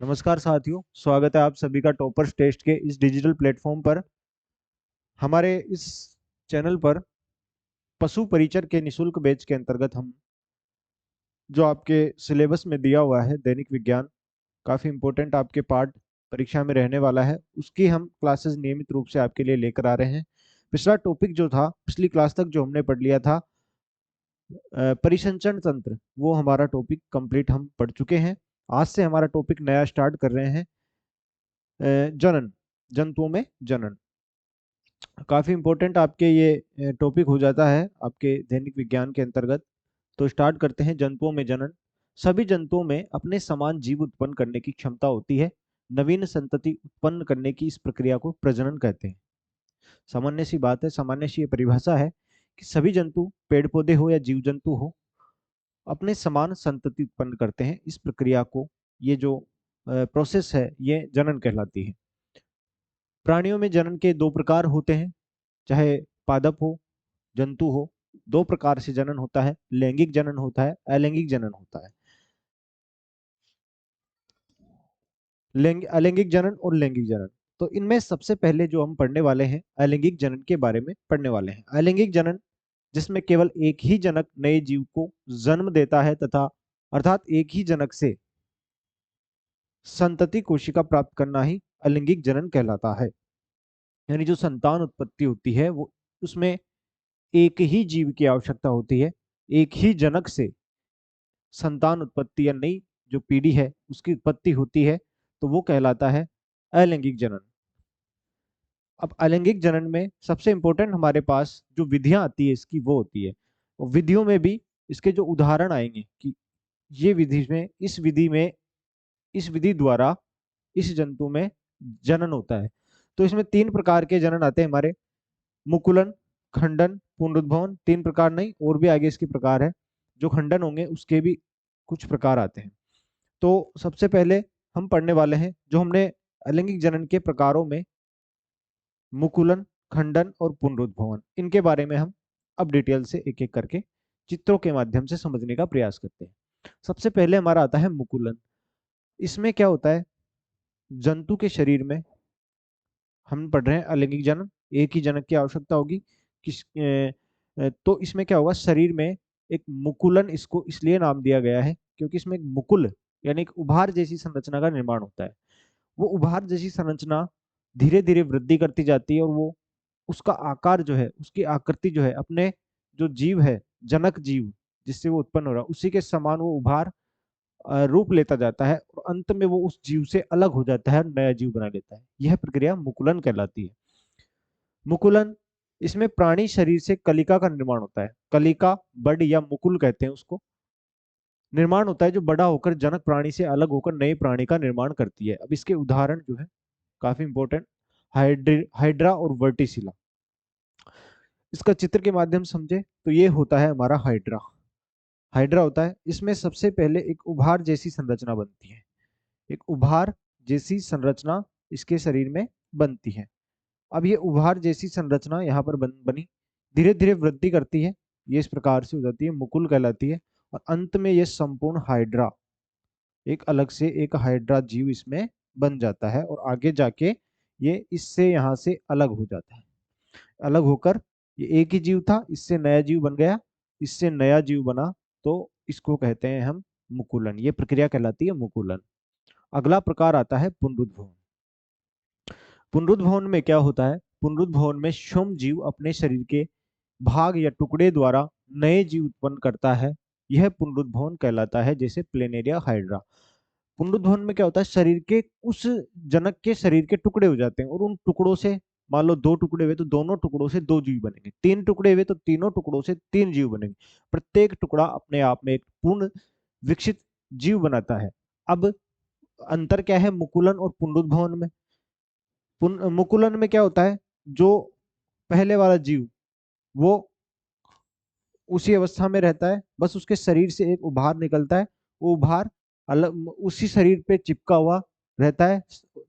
नमस्कार साथियों, स्वागत है आप सभी का टॉपर्स टेस्ट के इस डिजिटल प्लेटफॉर्म पर। हमारे इस चैनल पर पशु परिचर के निशुल्क बैच के अंतर्गत हम जो आपके सिलेबस में दिया हुआ है दैनिक विज्ञान, काफ़ी इम्पोर्टेंट आपके पार्ट परीक्षा में रहने वाला है, उसकी हम क्लासेस नियमित रूप से आपके लिए लेकर आ रहे हैं। पिछला टॉपिक जो था, पिछली क्लास तक जो हमने पढ़ लिया था परिसंचरण तंत्र, वो हमारा टॉपिक कंप्लीट हम पढ़ चुके हैं। आज से हमारा टॉपिक नया स्टार्ट कर रहे हैं, जनन, जंतुओं में जनन। काफी इंपॉर्टेंट आपके ये टॉपिक हो जाता है आपके दैनिक विज्ञान के अंतर्गत। तो स्टार्ट करते हैं। जंतुओं में जनन। सभी जंतुओं में अपने समान जीव उत्पन्न करने की क्षमता होती है। नवीन संतति उत्पन्न करने की इस प्रक्रिया को प्रजनन कहते हैं। सामान्य सी बात है, सामान्य सी ये परिभाषा है कि सभी जंतु, पेड़ पौधे हो या जीव जंतु हो, अपने समान संतति उत्पन्न करते हैं। इस प्रक्रिया को, ये जो प्रोसेस है, ये जनन कहलाती है। प्राणियों में जनन के दो प्रकार होते हैं, चाहे पादप हो, जंतु हो। दो प्रकार से जनन होता है, लैंगिक जनन होता है, अलैंगिक जनन होता है। अलैंगिक जनन और लैंगिक जनन। तो इनमें सबसे पहले जो हम पढ़ने वाले हैं, अलैंगिक जनन के बारे में पढ़ने वाले हैं। अलैंगिक जनन, जिसमें केवल एक ही जनक नए जीव को जन्म देता है, तथा अर्थात एक ही जनक से संतति कोशिका प्राप्त करना ही अलैंगिक जनन कहलाता है। यानी जो संतान उत्पत्ति होती है, वो उसमें एक ही जीव की आवश्यकता होती है, एक ही जनक से संतान उत्पत्ति या नई जो पीढ़ी है उसकी उत्पत्ति होती है, तो वो कहलाता है अलैंगिक जनन। अब अलैंगिक जनन में सबसे इंपॉर्टेंट हमारे पास जो विधियां आती है इसकी, वो होती है, और विधियों में भी इसके जो उदाहरण आएंगे कि ये विधि में, इस विधि द्वारा इस जंतु में जनन होता है। तो इसमें तीन प्रकार के जनन आते हैं हमारे: मुकुलन, खंडन, पुनरुद्भवन। तीन प्रकार नहीं, और भी आगे इसके प्रकार है। जो खंडन होंगे उसके भी कुछ प्रकार आते हैं। तो सबसे पहले हम पढ़ने वाले हैं, जो हमने अलैंगिक जनन के प्रकारों में मुकुलन, खंडन और पुनरुद्भवन, इनके बारे में हम अब डिटेल से एक एक करके चित्रों के माध्यम से समझने का प्रयास करते हैं। सबसे पहले हमारा आता है मुकुलन। इसमें क्या होता है, जंतु के शरीर में, हम पढ़ रहे हैं अलैंगिक जनन, एक ही जनक की आवश्यकता होगी। तो इसमें क्या होगा, शरीर में एक मुकुलन, इसको इसलिए नाम दिया गया है क्योंकि इसमें एक मुकुल यानी एक उभार जैसी संरचना का निर्माण होता है। वो उभार जैसी संरचना धीरे धीरे वृद्धि करती जाती है, और वो उसका आकार जो है, उसकी आकृति जो है, अपने जो जीव है, जनक जीव जिससे वो उत्पन्न हो रहा है, उसी के समान वो उभार रूप लेता जाता है, और अंत में वो उस जीव से अलग हो जाता है, नया जीव बना लेता है। यह प्रक्रिया मुकुलन कहलाती है। मुकुलन, इसमें प्राणी शरीर से कलिका का निर्माण होता है। कलिका, बड या मुकुल कहते हैं उसको, निर्माण होता है, जो बड़ा होकर जनक प्राणी से अलग होकर नए प्राणी का निर्माण करती है। अब इसके उदाहरण जो है काफी इंपॉर्टेंट: हाइड्रा और वर्टिसिला। इसका चित्र के माध्यम से समझे तो ये होता है हमारा हाइड्रा। हाइड्रा होता है, इसमें सबसे पहले एक उभार जैसी संरचना बनती है। एक उभार जैसी संरचना इसके शरीर में बनती है। अब ये उभार जैसी संरचना यहाँ पर बनी, धीरे धीरे वृद्धि करती है, ये इस प्रकार से हो जाती है, मुकुल कहलाती है। और अंत में ये संपूर्ण हाइड्रा, एक अलग से एक हाइड्रा जीव इसमें बन जाता है, और आगे जाके ये इससे यहाँ से अलग हो जाता है। अलग होकर ये एक ही जीव था, इससे नया जीव बन गया, इससे नया जीव बना, तो इसको कहते हैं हम मुकुलन। ये प्रक्रिया कहलाती है मुकुलन। अगला प्रकार आता है पुनरुद्भवन। पुनरुद्भवन में क्या होता है, पुनरुद्भवन में श्रम जीव अपने शरीर के भाग या टुकड़े द्वारा नए जीव उत्पन्न करता है। यह पुनरुद्भवन कहलाता है, जैसे प्लेनेरिया, हाइड्रा। पुनरुद्भवन में क्या होता है, शरीर के उस जनक के शरीर के टुकड़े हो जाते हैं, और उन टुकड़ों से, मान लो दो टुकड़े हुए तो दोनों टुकड़ों से दो जीव बनेंगे, तीन टुकड़े हुए तो तीनों टुकड़ों से तीन जीव बनेंगे। प्रत्येक टुकड़ा अपने आप में एक पूर्ण विकसित जीव बनाता है। अब अंतर क्या है मुकुलन और पुनरुद्भवन में? मुकुलन में क्या होता है, जो पहले वाला जीव, वो उसी अवस्था में रहता है, बस उसके शरीर से एक उभार निकलता है, वो उभार अलग उसी शरीर पे चिपका हुआ रहता है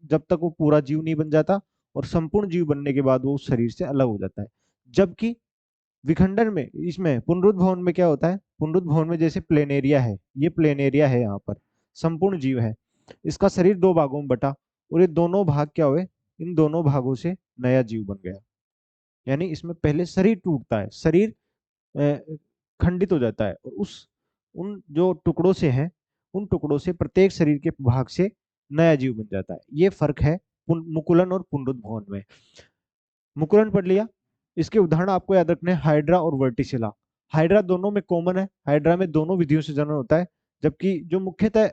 जब तक वो पूरा जीव नहीं बन जाता, और संपूर्ण जीव बनने के बाद वो उस शरीर से अलग हो जाता है। जबकि विखंडन में, इसमें पुनरुद्भवन में क्या होता है, पुनरुद्भवन में जैसे प्लेनेरिया है, ये प्लेनेरिया है, यहाँ पर संपूर्ण जीव है। इसका शरीर दो भागों में बटा और ये दोनों भाग क्या हुए, इन दोनों भागों से नया जीव बन गया। यानी इसमें पहले शरीर टूटता है, शरीर खंडित हो जाता है और उस उन जो टुकड़ों से है, उन टुकड़ों से प्रत्येक शरीर के भाग से नया जीव बन जाता है। ये फर्क है मुकुलन और पुनरुद्भवन में। मुकुलन पढ़ लिया। इसके उदाहरण आपको याद रखने हैं, हाइड्रा और वर्टिसिला। हाइड्रा दोनों में कॉमन है, हाइड्रा में दोनों विधियों से जनन होता है, जबकि जो मुख्यतः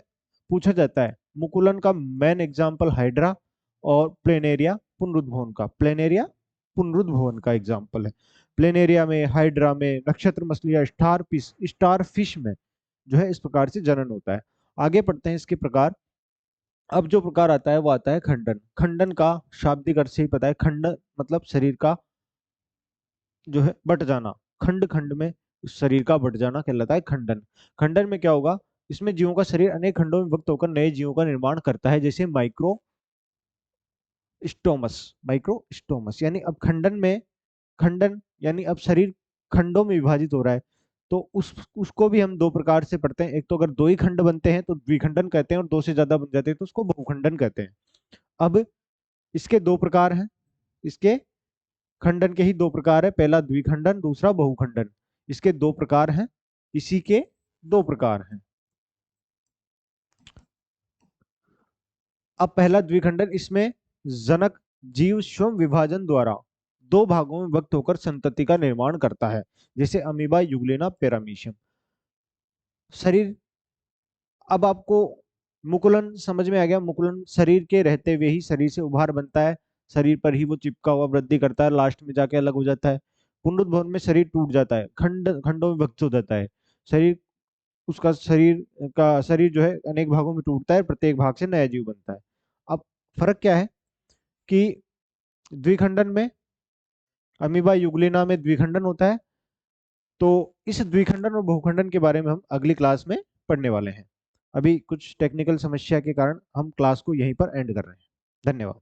पूछा जाता है मुकुलन का मेन एग्जाम्पल हाइड्रा और प्लेनेरिया पुनरुद्भवन का, प्लेनेरिया पुनरुद्भवन का एग्जाम्पल है। प्लेनेरिया में, हाइड्रा में, नक्षत्र मछलियां, स्टार फिश में जो है इस प्रकार से जनन होता है। आगे पढ़ते हैं इसके प्रकार। अब जो प्रकार आता है वो आता है खंडन। खंडन का शाब्दिक अर्थ से ही पता है, खंड मतलब शरीर का जो है बट जाना, खंड खंड में उस शरीर का बट जाना कहलाता है खंडन। खंडन में क्या होगा, इसमें जीवों का शरीर अनेक खंडों में विभक्त होकर नए जीवों का निर्माण करता है, जैसे माइक्रो स्टोमस। यानी अब खंडन में, खंडन यानी अब शरीर खंडों में विभाजित हो रहा है, तो उसको भी हम दो प्रकार से पढ़ते हैं। एक तो अगर दो ही खंड बनते हैं तो द्विखंडन कहते हैं, और दो से ज्यादा बन जाते हैं तो उसको बहुखंडन कहते हैं। अब इसके दो प्रकार हैं, इसके खंडन के ही दो प्रकार है, पहला द्विखंडन, दूसरा बहुखंडन। इसके दो प्रकार हैं, इसी के दो प्रकार हैं। अब पहला द्विखंडन, इसमें जनक जीव स्वयं विभाजन द्वारा दो भागों में विभक्त होकर संतति का निर्माण करता है, जैसे अमीबा, यूग्लेना, पैरामीशियम। शरीर, अब आपको मुकुलन समझ में आ गया। मुकुलन शरीर के रहते हुए ही शरीर से उभार बनता है, शरीर पर ही वो चिपका हुआ वृद्धि करता है, लास्ट में जाके अलग हो जाता है। पुनरुद्भवन में शरीर टूट जाता है, खंडों में विभक्त हो जाता है शरीर। उसका शरीर जो है अनेक भागों में टूटता है, प्रत्येक भाग से नया जीव बनता है। अब फर्क क्या है कि द्विखंडन में, अमीबा यूग्लिना में द्विखंडन होता है, तो इस द्विखंडन और बहुखंडन के बारे में हम अगली क्लास में पढ़ने वाले हैं। अभी कुछ टेक्निकल समस्या के कारण हम क्लास को यहीं पर एंड कर रहे हैं। धन्यवाद।